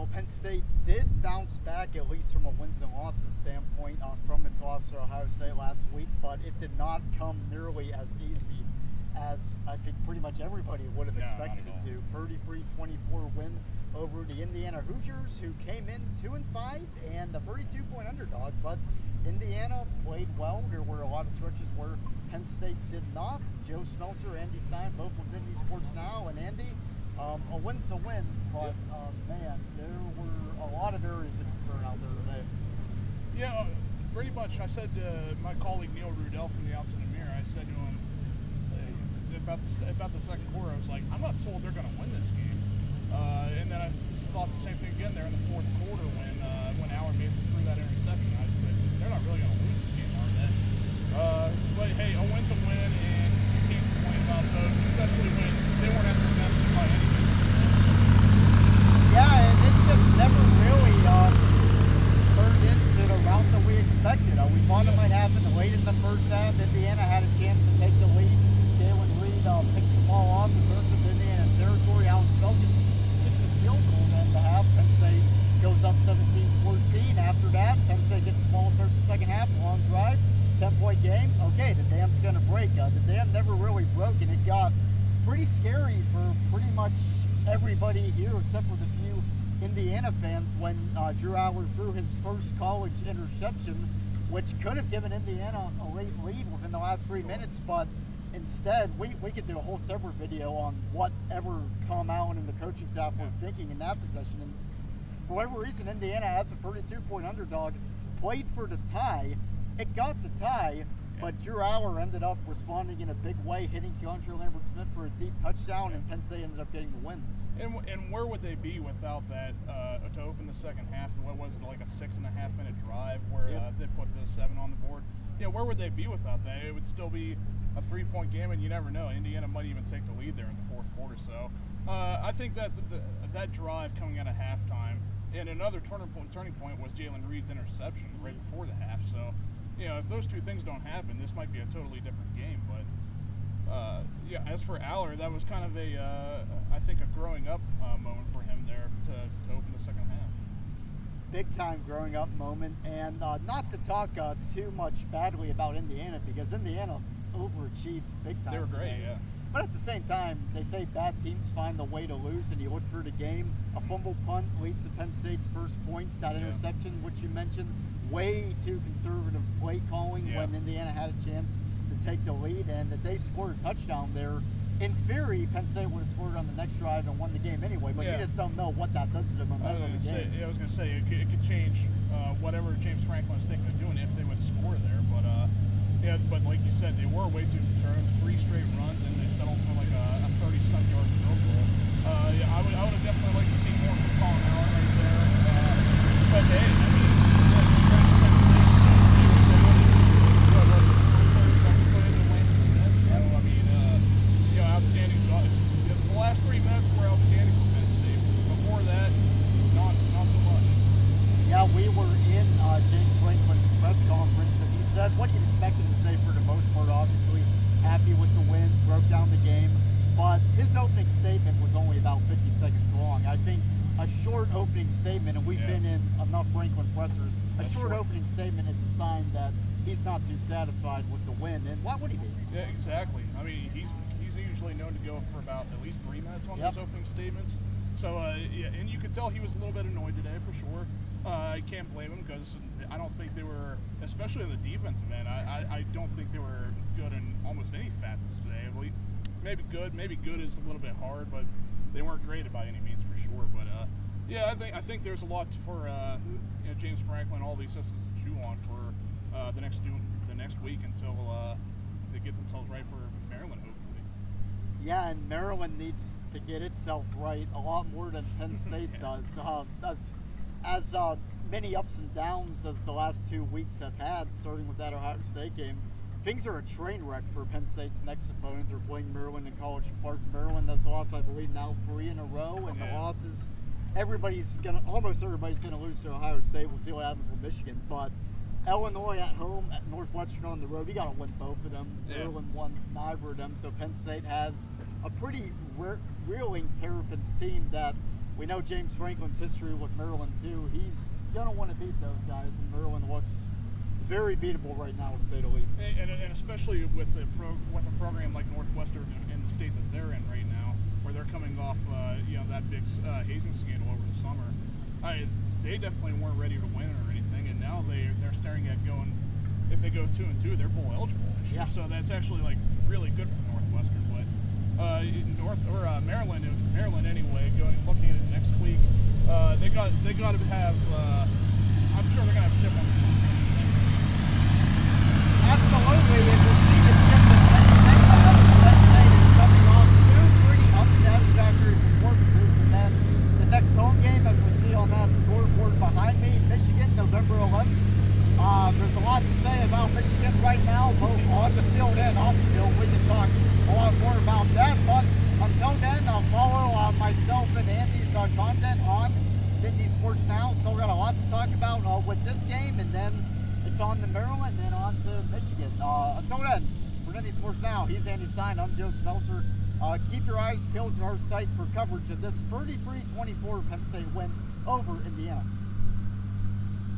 Well, Penn State did bounce back, at least from a wins and losses standpoint, from its loss to Ohio State last week, but it did not come nearly as easy as I think pretty much everybody would have expected it to. 33-24 win over the Indiana Hoosiers, who came in 2-5 and a 32-point underdog, but Indiana played well. There were a lot of stretches where Penn State did not. Joe Smeltzer, Andy Stine, both with Nittany Sports Now, and Andy, a win's a win, but man, there were a lot of areas of concern out there today. Yeah, pretty much. I said to my colleague Neil Rudell from the Outs in the Mirror, I said to him about the second quarter, I was like, I'm not sold they're going to win this game. And then I thought the same thing again there in the fourth quarter when Allen made threw that interception. I said, they're not really going to lose this game, are they? But hey, a win's a win, and you can't complain about those, especially when they weren't at their best by any means. Yeah, and it just never really turned into the route that we expected. We thought it might happen late in the first half. Indiana had a chance to take the lead. Jalen Reed picks the ball off and turns it to Indiana territory. Alan Smeltzer kicks a field goal at the half. Penn State goes up 17-14. After that, Penn State gets the ball, starts the second half, long drive, 10-point game. Okay, the dam's going to break. The dam never really broke, and it got pretty scary for pretty much everybody here except for the few Indiana fans when Drew Aller threw his first college interception, which could have given Indiana a late lead within the last 3 minutes, but instead, we could do a whole separate video on whatever Tom Allen and the coaching staff were thinking in that possession. And for whatever reason, Indiana, as a 32-point underdog, played for the tie. It got the tie, but Drew Aller ended up responding in a big way, hitting Keandre Lambert-Smith for a deep touchdown, and Penn State ended up getting the win. And where would they be without that to open the second half? What was it, like a 6.5-minute drive where they put the 7 on the board? Yeah, where would they be without that? It would still be a 3-point game, and you never know. Indiana might even take the lead there in the fourth quarter. So I think that that drive coming out of halftime, and another turning point was Jalen Reed's interception right before the half. So, if those two things don't happen, this might be a totally different game. But as for Aller, that was kind of I think a growing up moment for him there to open the second half. Big time growing up moment, and not to talk too much badly about Indiana, because Indiana overachieved big time. They were great, today. yeah. But at the same time, they say bad teams find a way to lose, and you look for the game. A fumble punt leads to Penn State's first points. That interception, which you mentioned, way too conservative play calling when Indiana had a chance to take the lead, and that they scored a touchdown there. In theory, Penn State would have scored on the next drive and won the game anyway, but you just don't know what that does to them. I was going to say it could change whatever James Franklin is thinking of doing if they would score there. But but like you said, they were way too conservative. 3 straight runs, and they settled for like a 30-some yard field goal. I would have definitely liked to see more from Colin Allen right there. But hey, I mean, outstanding job. The last 3 minutes were outstanding for Penn State. Before that, not so much. Yeah, we were in James Franklin's press conference, and he said what he'd expected to say for the most part. Obviously, happy with the win, broke down the game, but his opening statement was only about 50 seconds long. I think a short opening statement, and we've been in enough Franklin pressers, a short opening statement is a sign that he's not too satisfied with the win, and why would he be? Yeah, exactly. I mean, he's usually known to go for about at least 3 minutes on those opening statements. So, and you could tell he was a little bit annoyed today for sure. I can't blame him, because I don't think they were, especially on the defensive end, I don't think they were good in almost any facets today. Maybe good is a little bit hard, but they weren't great by any means for sure. But I think there's a lot for James Franklin, all the assistants to chew on for the next week until they get themselves right for Maryland, hopefully. Yeah, and Maryland needs to get itself right a lot more than Penn State does. As many ups and downs as the last 2 weeks have had, starting with that Ohio State game, things are a train wreck for Penn State's next opponent. They're playing Maryland in College Park. Maryland has lost, I believe, now 3 in a row, and the losses, almost everybody's gonna lose to Ohio State. We'll see what happens with Michigan, but Illinois at home, at Northwestern on the road, you got to win both of them. Maryland won neither of them, so Penn State has a pretty reeling Terrapins team that we know James Franklin's history with Maryland too. He's gonna want to beat those guys, and Maryland looks very beatable right now, to say the least. And especially with a program like Northwestern in the state that they're in right now, where they're coming off that big hazing scandal over the summer. They definitely weren't ready to win or anything, and now they're staring at going. If they go 2-2, they're bowl eligible this year. Yeah. So that's actually like really good for Northwestern. But Maryland anyway. Looking at it next week, they got to have. I'm sure they're gonna have a chip on their shoulder. Absolutely, and we'll see the shift in Penn State. Penn State is coming off 2 pretty unsatisfactory performances, and then the next home game, as we see on that scoreboard behind me, Michigan, November 11th. There's a lot to say about Michigan right now, both on the field and off the field. We can talk a lot more about that, but until then, follow myself and Andy's content on Nittany Sports Now. So we got a lot to talk about with this game, and then it's on to Maryland, then on to Michigan. Until then, for Nittany Sports Now, he's Andy Stine. I'm Joe Smeltzer. Keep your eyes peeled to our site for coverage of this 33-24 Penn State win over Indiana.